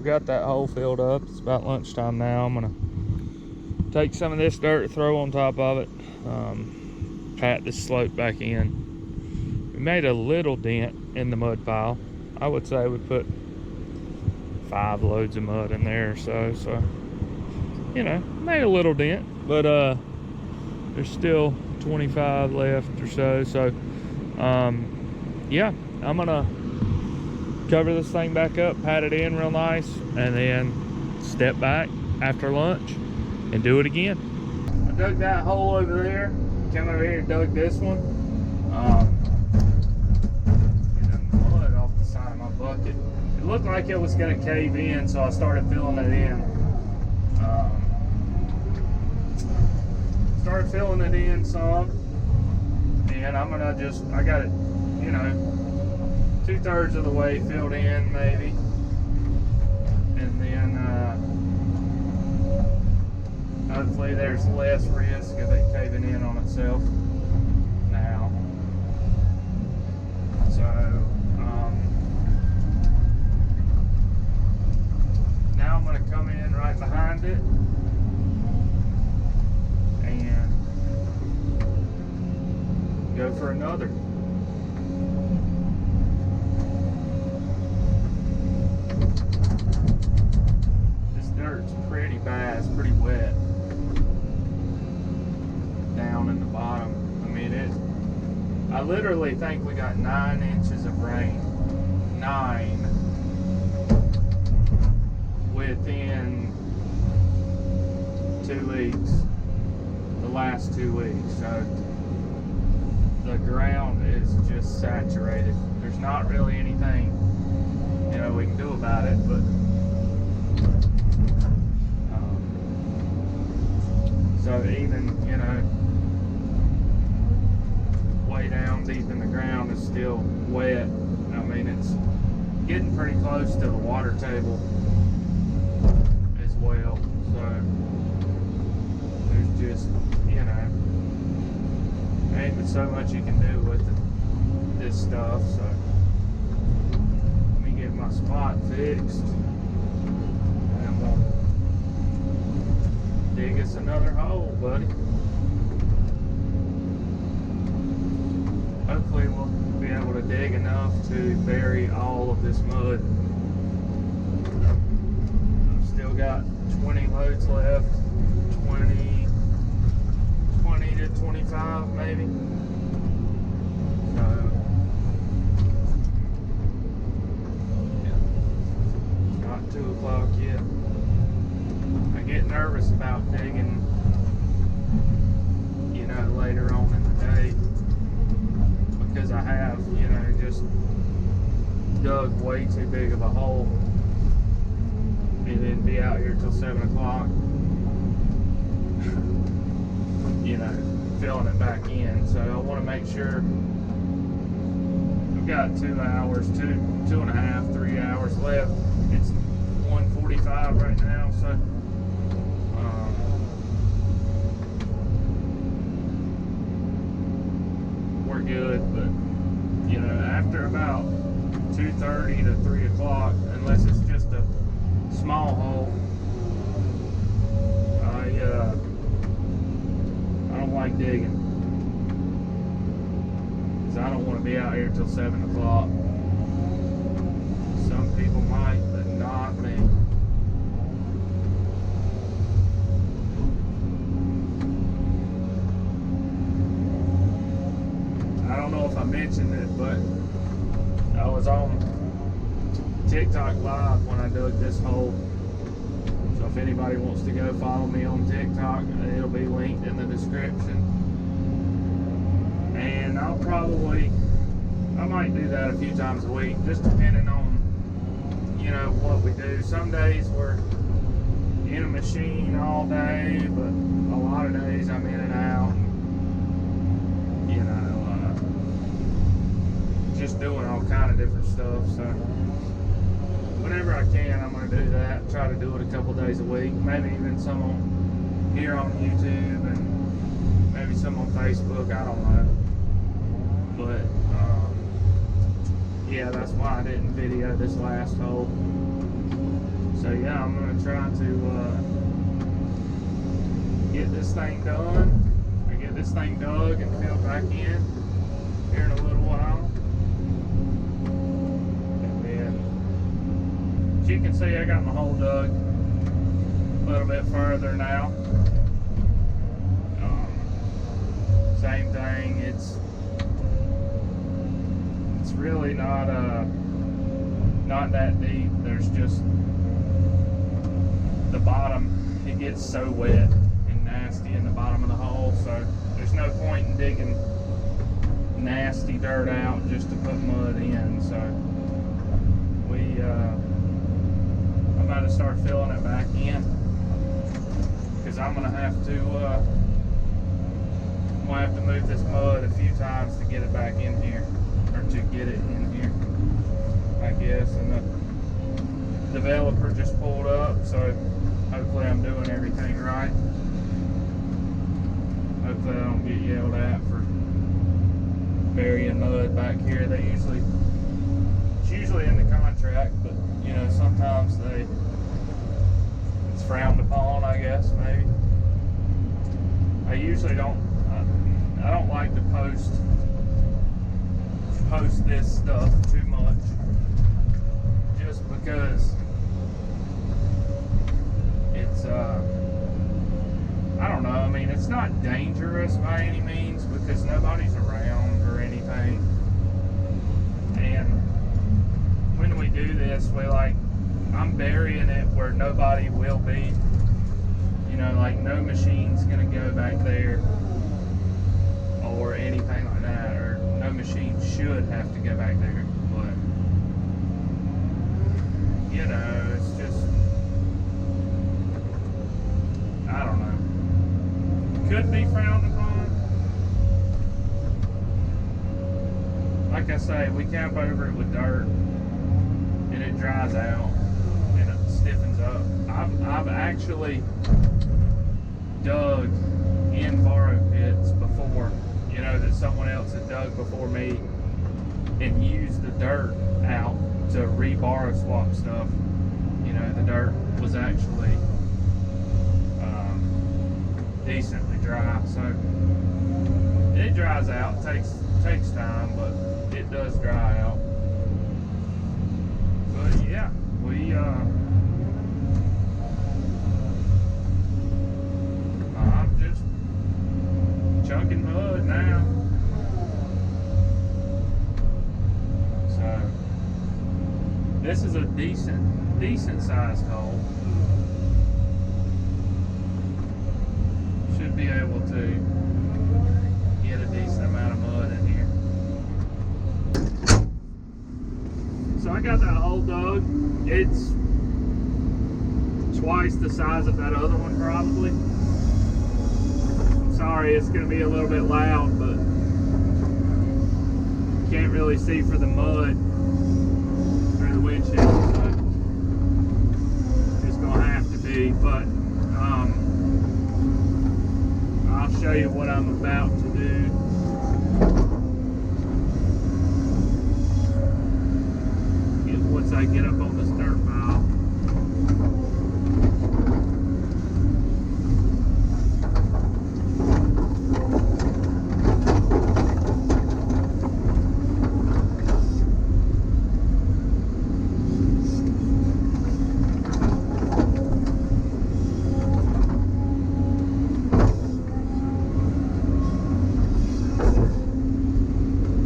got that hole filled up. It's about lunchtime now. I'm gonna take some of this dirt, throw on top of it, pat this slope back in. We made a little dent in the mud pile. I would say we put 5 loads of mud in there or so. So, you know, made a little dent, but there's still 25 left or so. So, yeah, I'm gonna cover this thing back up, pat it in real nice, and then step back after lunch and do it again. I dug that hole over there, came over here and dug this one. Getting mud off the side of my bucket. It looked like it was gonna cave in, so I started filling it in. Started filling it in some, and I'm gonna I got it, you know, 2/3 of the way filled in maybe, and then hopefully there's less risk of it caving in on itself now. So now I'm going to come in right behind it and go for another. Dirt's pretty bad, it's pretty wet down in the bottom. I mean, I literally think we got 9 inches of rain. 9 within 2 weeks, the last 2 weeks. So the ground is just saturated. There's not really anything, you know, we can do about it, but so even, you know, way down deep in the ground is still wet. I mean, it's getting pretty close to the water table as well. So there's just, you know, there ain't so much you can do with this stuff. So let me get my spot fixed. Dig us another hole, buddy. Hopefully we'll be able to dig enough to bury all of this mud. I've still got 20 loads left, 20 to 25 maybe. So yeah, it's not 2 o'clock yet. I get nervous about digging, you know, later on in the day, because I have, you know, just dug way too big of a hole and then be out here till 7 o'clock, you know, filling it back in. So I want to make sure I've got 2 hours, 2.5, 3 hours left. It's 1:45 right now, so we're good. But you know, after about 2:30 to 3 o'clock, unless it's just a small hole, I don't like digging, because I don't want to be out here till 7 o'clock. Some people might, but not me. I don't know if I mentioned it, but I was on TikTok live when I dug this hole. So if anybody wants to go follow me on TikTok, it'll be linked in the description. And I might do that a few times a week, just depending on, you know, what we do. Some days we're in a machine all day, but a lot of days I'm in and out. You know, just doing all kind of different stuff. So whenever I can, I'm going to do that. Try to do it a couple days a week, maybe even some here on YouTube and maybe some on Facebook. I don't know. But yeah, that's why I didn't video this last hole. So yeah, I'm gonna try to get this thing done. I get this thing dug and filled back in here in a little while. And then, as you can see, I got my hole dug a little bit further now. Same thing. It's really not that deep. There's just the bottom. It gets so wet and nasty in the bottom of the hole, so there's no point in digging nasty dirt out just to put mud in. So I'm about to start filling it back in, because I'm gonna have to move this mud a few times to get it back in here, or to get it in here, I guess. And the developer just pulled up, so hopefully I'm doing everything right. Hopefully I don't get yelled at for burying mud back here. It's usually in the contract, but you know, sometimes it's frowned upon, I guess, maybe. I usually I don't like to post this stuff too much, just because it's I don't know, I mean, it's not dangerous by any means, because nobody's around or anything. And when we do this, I'm burying it where nobody will be. You know, like no machine's gonna go back there or anything like that, or no machine should have to go back there. But you know, it's just, I don't know. Could be frowned upon. Like I say, we camp over it with dirt, and it dries out and it stiffens up. I've actually dug in borrow pits before, you know, that someone else had dug before me, and used the dirt out to re-borrow swap stuff. You know, the dirt was actually decently dry, so it dries out. Takes time, but it does dry out. But yeah, I'm just chunking mud now. So this is a decent sized hole. Should be able to get a decent amount of mud in here. So I got that hole dug. It's twice the size of that other one, probably. I'm sorry, it's going to be a little bit loud, but you can't really see for the mud through the windshield, so it's going to have to be. But I'll show you what I'm about to do. Once I get up on this dirt pile.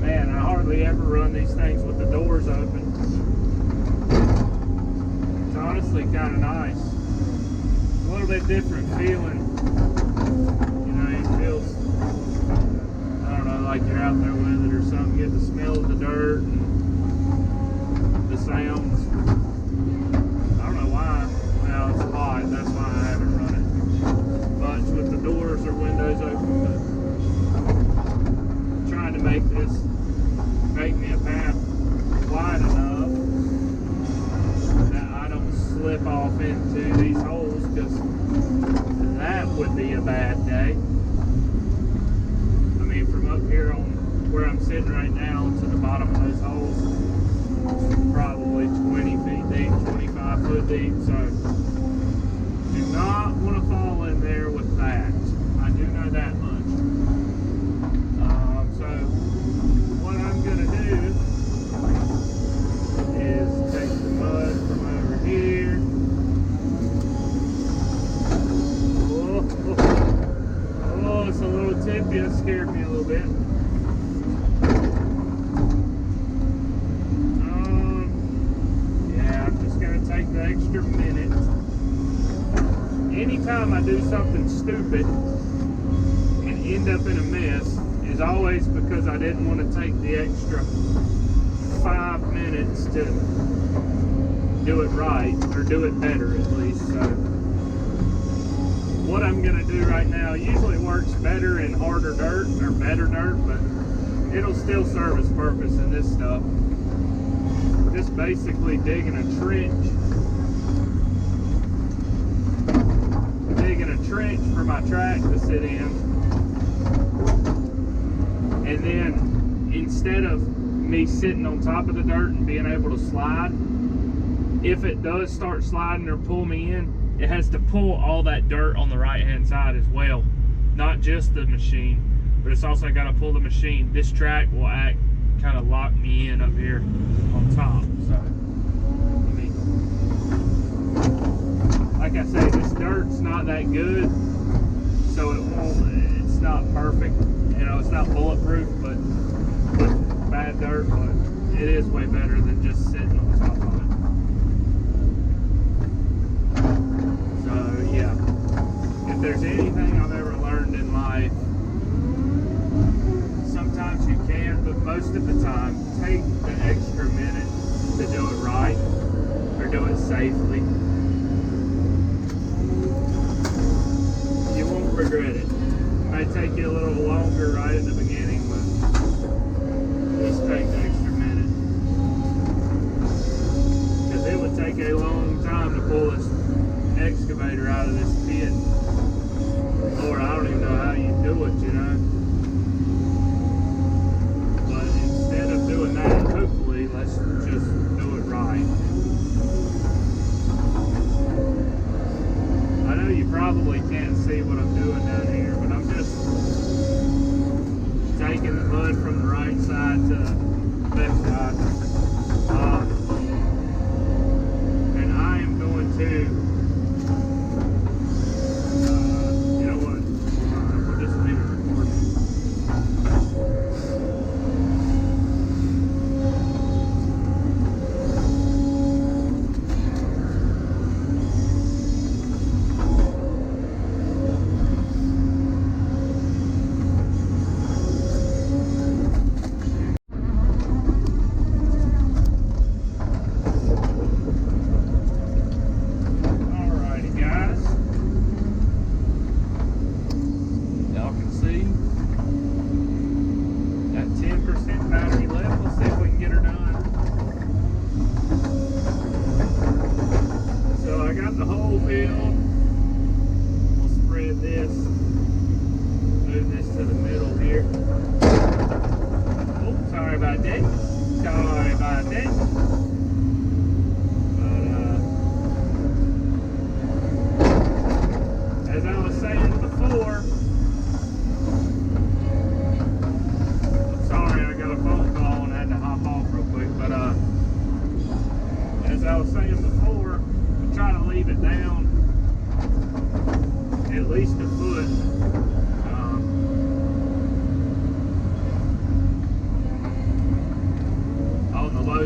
Man, I hardly ever run these things with the doors open. Honestly, kind of nice. A little bit different feeling. You know, it feels, I don't know, like you're out there with it or something. You get the smell of the dirt and the sounds. I don't know why. Well, it's hot. That's why I haven't run it much with the doors or windows open. But I'm trying to make me a path wide enough slip off into these holes, because that would be a bad day. I mean, from up here on where I'm sitting right now to the bottom of those holes, probably 20 feet. foot deep, 25 foot deep. So do not want to fall in there with that. I do know that much. So what I'm going to do is take the mud from over here. Oh, it's a little tippy. It scared me a little bit. Yeah, I'm just going to take the extra minute. Anytime I do something stupid and end up in a mess is always because I didn't want to take the extra 5 minutes to do it right, or do it better at least. So what I'm going to do right now usually works better in harder dirt, or better dirt, but it'll still serve its purpose in this stuff. Just basically digging a trench. For my track to sit in, and then instead of me sitting on top of the dirt and being able to slide, if it does start sliding or pull me in, it has to pull all that dirt on the right hand side as well, not just the machine, but it's also got to pull the machine. This track will act kind of lock me in up here on top. So like I say, this dirt's not that good, so it's not perfect, you know, it's not bulletproof, but bad dirt, but it is way better than just sitting on top of it. So yeah, if there's anything I've ever learned in life, sometimes you can, but most of the time, take the extra minute to do it right, or do it safely. Regret it. It may take you a little longer right at the beginning, but just take the extra minute. Because it would take a long time to pull this excavator out of this pit. Lord, I don't even know how you do it, you know. But instead of doing that, hopefully, let's just do it right. I know you probably can't see what I'm doing down here, but I'm just taking the mud from the right side to the left side. And I am going to, you know what, we'll just leave it recording.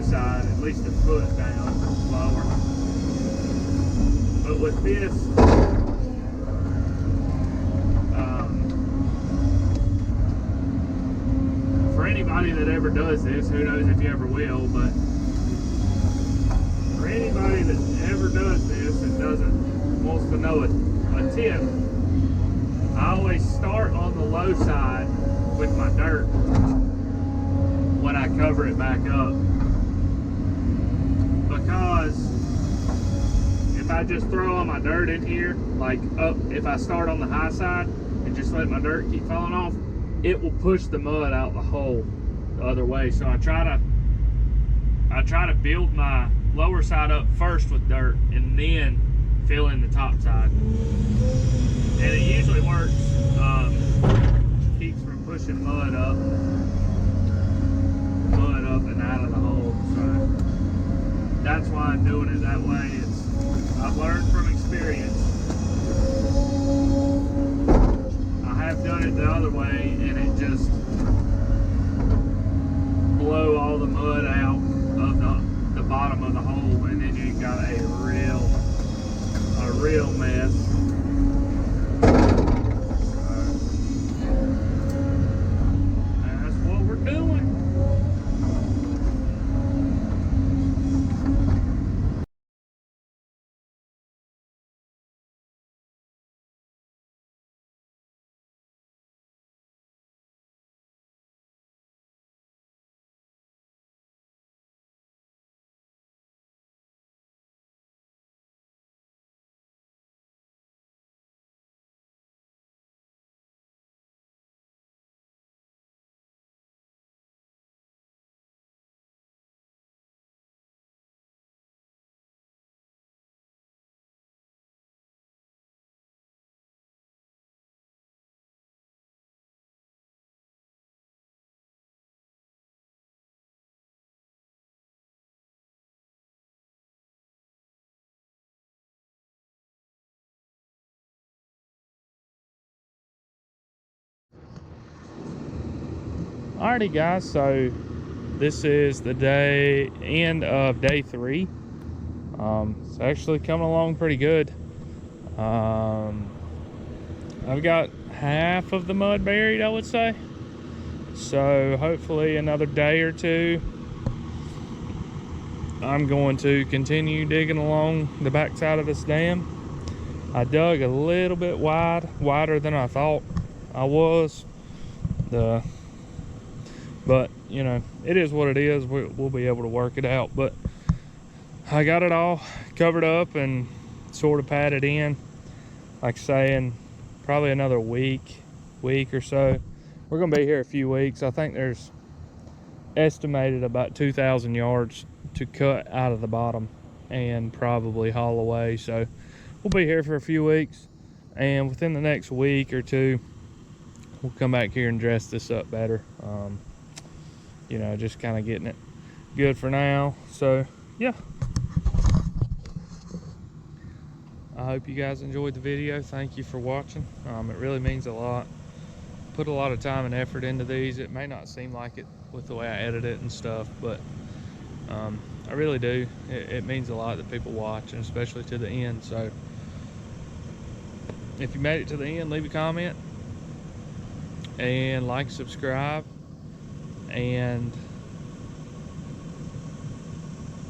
Side, at least a foot down lower. But with this, for anybody that ever does this, who knows if you ever will, but for anybody that ever does this and wants to know a tip, I always start on the low side with my dirt when I cover it back up. Because if I just throw all my dirt in here, like up, if I start on the high side and just let my dirt keep falling off, it will push the mud out the hole the other way. So I try to build my lower side up first with dirt and then fill in the top side. And it usually works. Keeps from pushing mud up and out of the hole. So that's why I'm doing it that way. I've learned from experience. I have done it the other way and it just blow all the mud out of the bottom of the hole, and then you've got a real mess. That's what we're doing. Alrighty guys, so this is the end of day 3. It's actually coming along pretty good. I've got half of the mud buried, I would say. So hopefully another day or two, I'm going to continue digging along the backside of this dam. I dug a little bit wider than I thought I was. But you know, it is what it is. We'll be able to work it out. But I got it all covered up and sort of padded in. Like saying, probably another week or so. We're gonna be here a few weeks. I think there's estimated about 2,000 yards to cut out of the bottom and probably haul away. So we'll be here for a few weeks, and within the next week or two, we'll come back here and dress this up better. You know, just kind of getting it good for now. So yeah, I hope you guys enjoyed the video. Thank you for watching. It really means a lot. Put a lot of time and effort into these. It may not seem like it with the way I edit it and stuff, but I really do. It means a lot that people watch, and especially to the end. So if you made it to the end, leave a comment and like, subscribe, and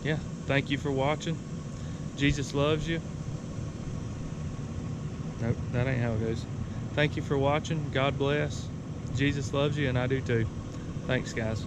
yeah, thank you for watching. Jesus loves you. Nope, that ain't how it goes. Thank you for watching. God bless. Jesus loves you, and I do too. Thanks, guys.